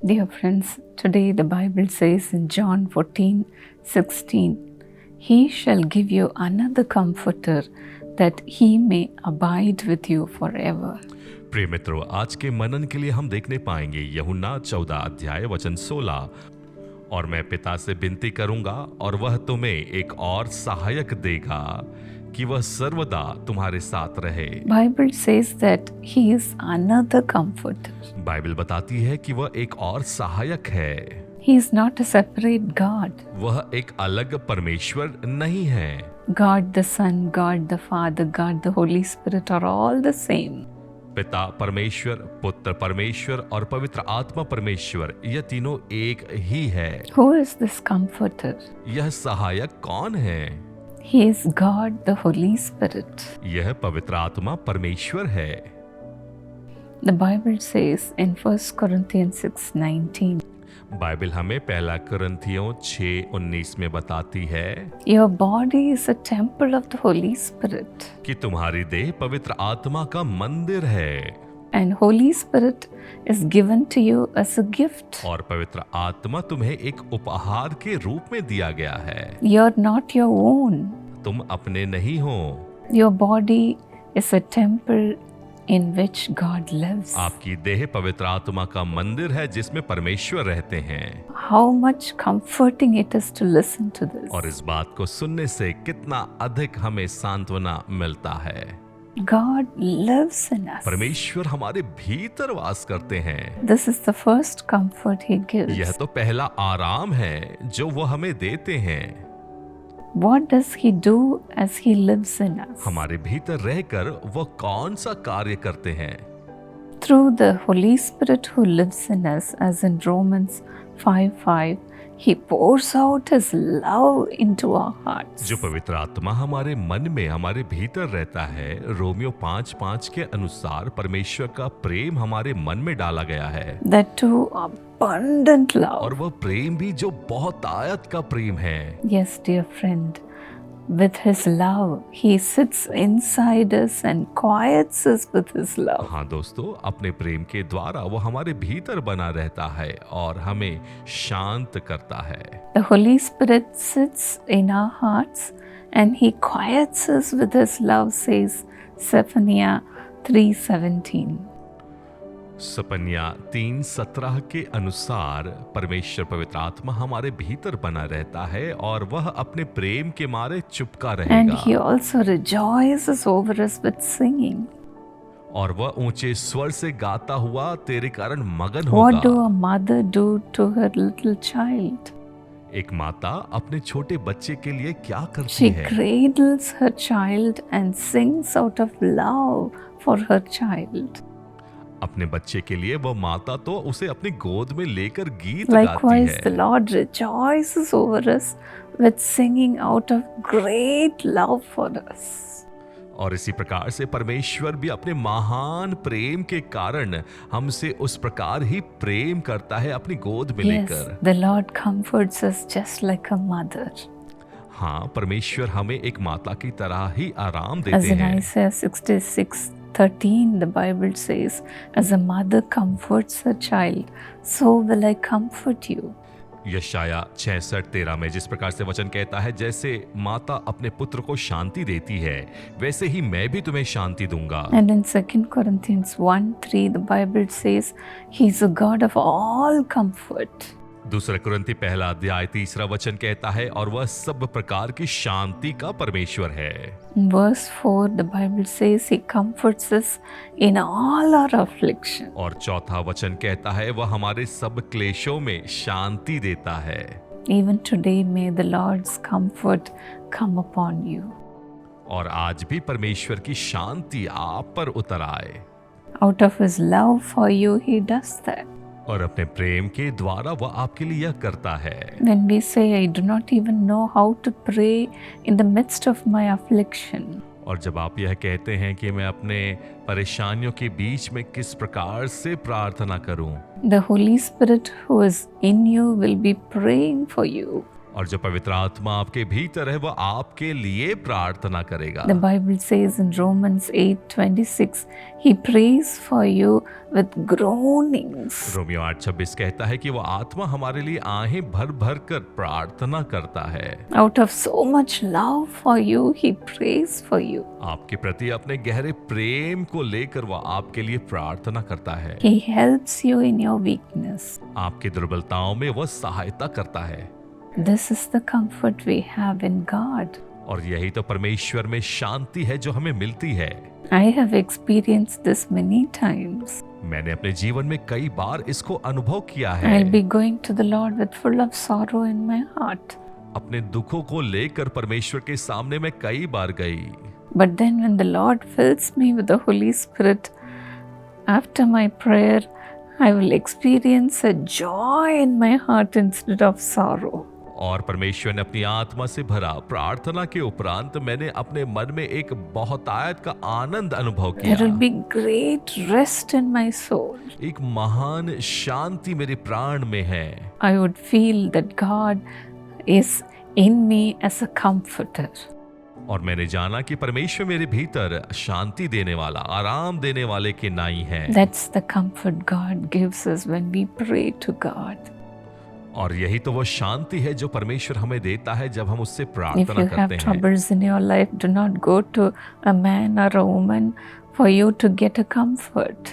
Dear friends, today the Bible says in John 14:16, He shall give you another comforter that he may abide with you forever. प्रिय मित्रों, आज के मनन के लिए हम देखने पाएंगे यूहन्ना 14 अध्याय वचन 16। और मैं पिता से विनती करूंगा और वह तुम्हें एक और सहायक देगा कि वह सर्वदा तुम्हारे साथ रहे। Bible says that he is another comforter. Bible बताती है कि वह एक और सहायक है। He is not a separate God. वह एक अलग परमेश्वर नहीं है। God the Son, God the Father, God the Holy Spirit are all the same. पिता परमेश्वर, पुत्र परमेश्वर और पवित्र आत्मा परमेश्वर, यह तीनों एक ही है। Who is this comforter? यह सहायक कौन है? He is God the Holy Spirit. यह पवित्र आत्मा परमेश्वर है। The Bible says in 1 Corinthians 6:19, Bible हमें पहला कुरिन्थियों 6:19 में बताती है Your body is a temple of the Holy Spirit, कि तुम्हारी देह पवित्र आत्मा का मंदिर है and Holy Spirit is given to you as a gift. और पवित्र आत्मा तुम्हें एक उपहार के रूप में दिया गया है। You're not your own. तुम अपने नहीं हो। Your body is a temple in which God lives. आपकी देह पवित्र आत्मा का मंदिर है जिसमें परमेश्वर रहते हैं। How much comforting it is to listen to this. और इस बात को सुनने से कितना अधिक हमें सांत्वना मिलता है। God lives in us. परमेश्वर हमारे भीतर वास करते हैं। This is the first comfort He gives. यह तो पहला आराम है जो वो हमें देते हैं। What does He do as He lives in us? हमारे भीतर रहकर वो कौन सा कार्य करते हैं? Through the Holy Spirit who lives in us, as in Romans 5:5, He pours out His love into our hearts. जो पवित्र आत्मा हमारे मन में हमारे भीतर रहता है, रोमियो 5:5 के अनुसार परमेश्वर का प्रेम हमारे मन में डाला गया है। That too abundant love. और वह प्रेम भी जो बहुतायत का प्रेम है। Yes, dear friend, with His love, He sits inside us and quiets us with His love. हाँ दोस्तों, अपने प्रेम के द्वारा वो हमारे भीतर बना रहता है और हमें शांत करता है। The Holy Spirit sits in our hearts and He quiets us with His love, says Zephaniah 3:17. सपन्या 3:17 के अनुसार परमेश्वर पवित्र आत्मा हमारे भीतर बना रहता है और वह अपने प्रेम के मारे चुपका And रहेगा। He also rejoices over us with singing. और वह ऊंचे स्वर से गाता हुआ तेरे कारण मगन What do होगा। a mother do to her little child? एक माता अपने छोटे बच्चे के लिए क्या करती She है? cradles her child and sings out of love for her child. अपने बच्चे के लिए वह माता तो उसे अपनी गोद में लेकर गीत गाती Likewise, the है। Lord rejoices over us with singing out of great love for us. और इसी प्रकार से परमेश्वर भी अपने महान प्रेम के कारण हमसे उस प्रकार ही प्रेम करता है अपनी गोद में Yes, लेकर। the Lord comforts us just like a mother. हाँ, परमेश्वर हमें एक माता की तरह ही आराम As देते in हैं। Isaiah 66:13, the Bible says, As a mother comforts her child, so will I comfort you. यशाया 66:13 में जिस प्रकार से वचन कहता है, जैसे माता अपने पुत्र को शांति देती है, वैसे ही मैं भी तुम्हें शांति दूंगा। And in 2 Corinthians 1:3, the Bible says, He's a God of all comfort. दूसरा कुरिन्थी पहला अध्याय 3 वचन कहता है, और वह सब प्रकार की शांति का परमेश्वर है। In verse 4, the Bible says He comforts us in all our affliction. और चौथा वचन कहता है, वह हमारे सब क्लेशों में शांति देता है। Even today, may the Lord's comfort come upon you. और आज भी परमेश्वर की शांति आप पर उतर आए। Out of His love for you, He does that. और अपने प्रेम के द्वारा वह आपके लिए यह करता है। When we say, I do not even know how to pray in the midst of my affliction, और जब आप यह कहते हैं कि मैं अपने परेशानियों के बीच में किस प्रकार से प्रार्थना करूं, the Holy Spirit who is in you will be praying for you. और जो पवित्र आत्मा आपके भीतर है वह आपके लिए प्रार्थना करेगा। The Bible says in Romans 8:26, He prays for you with groanings. Romeo 8:26 कहता है कि वो आत्मा हमारे लिए आहें भर भर कर प्रार्थना करता है। Out of so much love for you, He prays for you. आपके प्रति अपने गहरे प्रेम को लेकर वह आपके लिए प्रार्थना करता है। He helps you in your weakness. आपकी दुर्बलताओं में वह सहायता करता है। This is the comfort we have in God. और यही तो परमेश्वर में शांति है जो हमें मिलती है। I have experienced this many times. मैंने अपने जीवन में कई बार इसको अनुभव किया है। I'll be going to the Lord with full of sorrow in my heart. अपने दुखों को लेकर परमेश्वर के सामने मैं कई बार गई। But then when the Lord fills me with the Holy Spirit, after my prayer, I will experience a joy in my heart instead of sorrow. और परमेश्वर ने अपनी आत्मा से भरा प्रार्थना के उपरांत मैंने अपने मन में एक बहुतायत का आनंद अनुभव There will किया। be great rest in my soul. एक महान शांति मेरे प्राण में है। I would feel that God is in me as a comforter. और मैंने जाना कि परमेश्वर मेरे भीतर शांति देने वाला, आराम देने वाले के नाई है। That's the comfort God gives us when we pray to God. और यही तो वो शांति है जो परमेश्वर हमें देता है जब हम उससे If प्रार्थना you have करते हैं। troubles in your life, do not go to a man or a woman for you to get a comfort.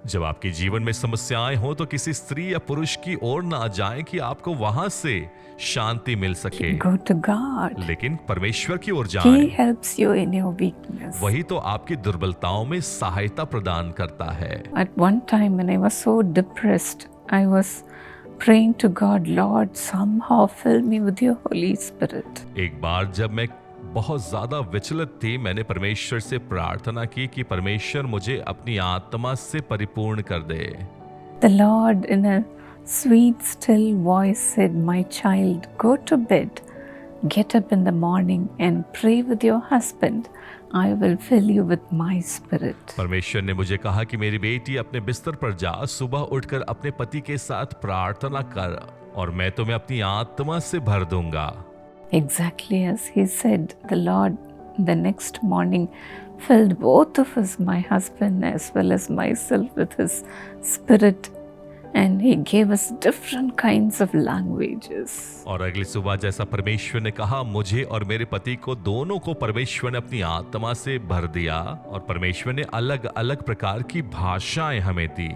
जब आपके जीवन में समस्याएं हो तो किसी स्त्री या पुरुष की ओर ना जाएं कि आपको वहां से शांति मिल सके, Go to God. लेकिन परमेश्वर की ओर He जाएं। helps you in your weakness. वही तो आपकी दुर्बलताओं में सहायता प्रदान करता है। At one time when I was so depressed, I was praying to God, Lord, somehow fill me with your Holy Spirit. एक बार जब मैं बहुत ज्यादा विचलित थी, मैंने परमेश्वर से प्रार्थना की कि परमेश्वर मुझे अपनी आत्मा से परिपूर्ण कर दे। The Lord in a sweet still voice said, my child, go to bed, get up in the morning and pray with your husband. I will fill you with my spirit. परमेश्वर ने मुझे कहा कि मेरी बेटी अपने बिस्तर पर जा, सुबह उठकर अपने पति के साथ प्रार्थना कर और मैं तुम्हें अपनी आत्मा से भर दूंगा। Exactly as he said, the Lord the next morning filled both of us, my husband as well as myself, with his spirit, and he gave us different kinds of languages. और अगली सुबह जैसा परमेश्वर ने कहा, मुझे और मेरे पति को दोनों को परमेश्वर ने अपनी आत्मा से भर दिया और परमेश्वर ने अलग अलग प्रकार की भाषाएं हमें दी।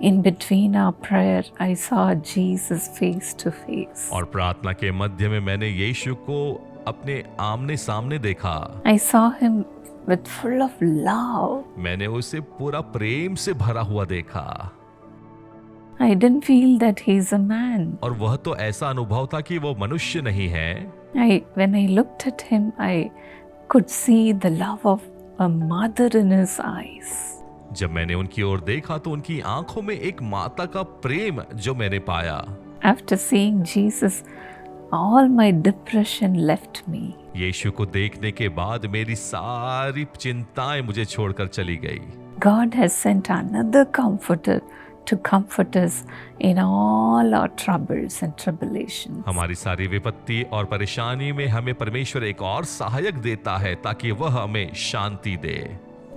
In between our prayer, I saw Jesus face to face. और प्रार्थना के मध्य में मैंने यीशु को अपने आमने सामने देखा। I saw him with full of love. मैंने उसे पूरा प्रेम से भरा हुआ देखा। I didn't feel that he's a man. और वह तो ऐसा अनुभव था कि वो मनुष्य नहीं है। When I looked at him, I could see the love of a mother in his eyes. जब मैंने उनकी ओर देखा तो उनकी आंखों में एक माता का प्रेम जो मैंने पाया। After seeing Jesus, all my depression left me. यीशु को देखने के बाद मेरी सारी चिंताएं मुझे छोड़कर चली गई। God has sent another comforter to comfort us in all our troubles and tribulations. हमारी सारी विपत्ति और परेशानी में हमें परमेश्वर एक और सहायक देता है ताकि वह हमें शांति दे।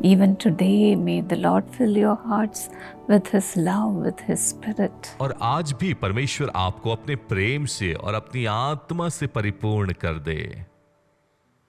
Even today, may the Lord fill your hearts with His love, with His Spirit. और आज भी परमेश्वर आपको अपने प्रेम से और अपनी आत्मा से परिपूर्ण कर दे।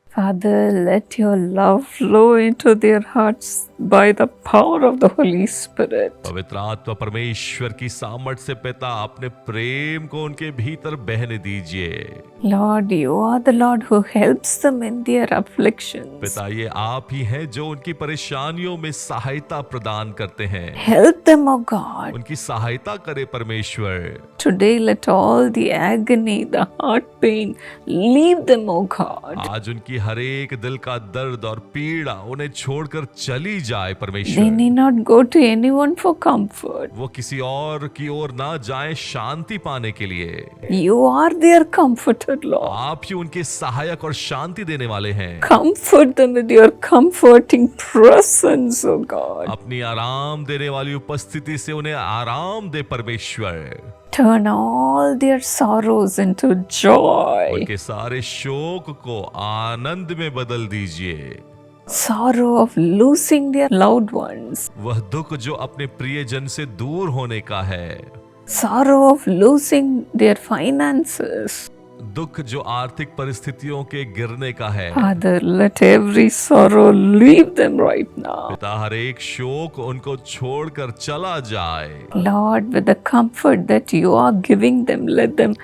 Father, let your love flow into their hearts by the power of the Holy Spirit. पवित्र आत्मा परमेश्वर की सामर्थ से पिता अपने प्रेम को उनके भीतर बहने दीजिए। Lord, you are the Lord who helps them in their afflictions. पिता, ये आप ही हैं जो उनकी परेशानियों में सहायता प्रदान करते हैं। Help them, O God. उनकी सहायता करे परमेश्वर। Today, let all the agony, the heart pain, leave them, O God. आज उनकी हर एक दिल का दर्द और पीड़ा उन्हें छोड़कर चली जाए They परमेश्वर। need not go to anyone for comfort. वो किसी और की ओर ना जाए शांति पाने के लिए। You are their comforter, Lord. आप ही उनके सहायक और शांति देने वाले हैं। Comfort them with your comforting presence, O God. अपनी आराम देने वाली उपस्थिति से उन्हें आराम दे परमेश्वर। Turn all their sorrows into joy. उनके सारे शोक को आनंद में बदल दीजिए। Sorrow of losing their loved ones. वह दुख जो अपने प्रियजन से दूर होने का है, Sorrow of losing their finances. दुख जो आर्थिक परिस्थितियों के गिरने का है, Father, let every sorrow leave them right now. पिता हर एक शोक उनको छोड़कर चला जाए। Lord, with the comfort that you are giving them, let them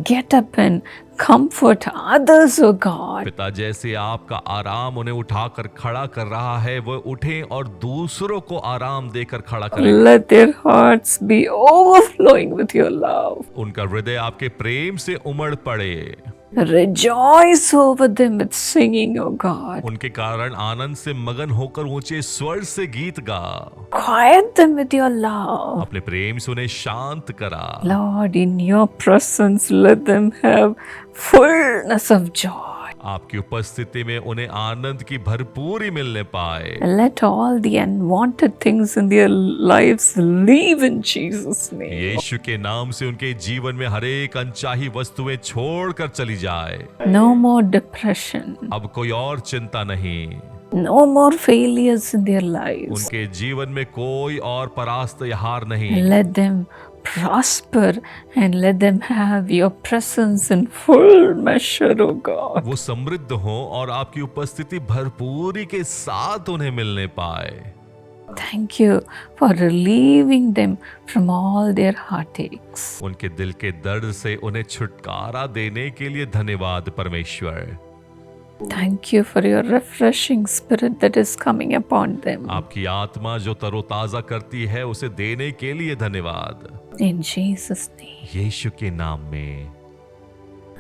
get up and comfort others, oh God. पिता जैसे आपका आराम उन्हें उठाकर खड़ा कर रहा है, वो उठें और दूसरों को आराम देकर खड़ा करें। Let their hearts be overflowing with your love. उनका हृदय आपके प्रेम से उमड़ पड़े। Rejoice over them with singing, oh God. उनके कारण आनंद से मगन होकर ऊंचे स्वर से गीत गा। Quiet them with your love. अपने प्रेम से उन्हें शांत करा। Lord, in your presence, let them have fullness of joy. आपकी उपस्थिति में उन्हें आनंद की भरपूरी मिलने पाए। Let all the unwanted things in their lives leave in Jesus' name. यीशु के नाम से उनके जीवन में हर एक अनचाही वस्तुएं छोड़कर चली जाए। No more depression. अब कोई और चिंता नहीं। No more failures in their lives. उनके जीवन में कोई और परास्त या हार नहीं। Let them prosper and let them have your presence in full measure, oh God. वो समृद्ध हो और आपकी उपस्थिति भरपूरी के साथ उन्हें मिलने पाए। Thank you for relieving them from all their heartaches. उनके दिल के दर्द से उन्हें छुटकारा देने के लिए धन्यवाद परमेश्वर। Thank you for your refreshing spirit that is coming upon them. आपकी आत्मा जो तरोताजा करती है उसे देने के लिए धन्यवाद। In Jesus' name. यीशु के नाम में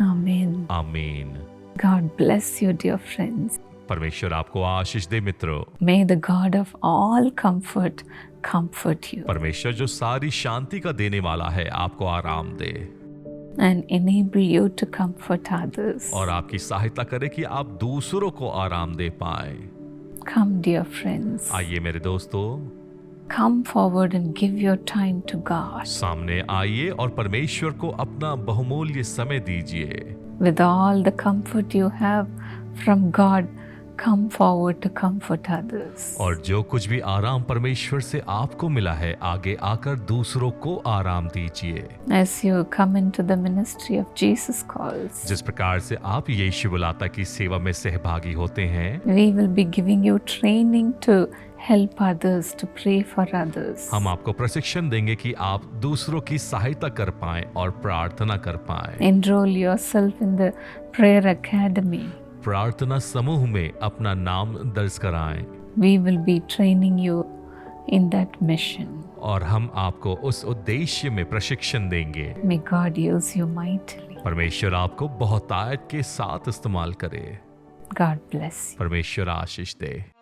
Amen. आमीन। God bless you, dear friends. परमेश्वर आपको आशीष दे मित्रों। May the God of all comfort comfort you परमेश्वर जो सारी शांति का देने वाला है आपको आराम दे and enable you to comfort others. और आपकी सहायता करे कि आप दूसरों को आराम दे पाए। Come, dear friends. आइए मेरे दोस्तों, Come forward and give your time to God. सामने आइए और परमेश्वर को अपना बहुमूल्य समय दीजिए। With all the comfort you have from God, come forward to comfort others. और जो कुछ भी आराम परमेश्वर से आपको मिला है, आगे आकर दूसरों को आराम दीजिए। As you come into the ministry of Jesus Calls, जिस प्रकार से आप यीशु बुलाता की सेवा में सहभागी होते हैं, we will be giving you training to help others, to pray for others. हम आपको प्रशिक्षण देंगे कि आप दूसरों की सहायता कर पाएं और प्रार्थना कर पाएं। Enroll yourself in the prayer academy. प्रार्थना समूह में अपना नाम दर्ज कराएं We will be training you in that mission. और हम आपको उस उद्देश्य में प्रशिक्षण देंगे। May God use you mightily. परमेश्वर आपको बहुतायत के साथ इस्तेमाल करे। God bless you. परमेश्वर आशीष दे।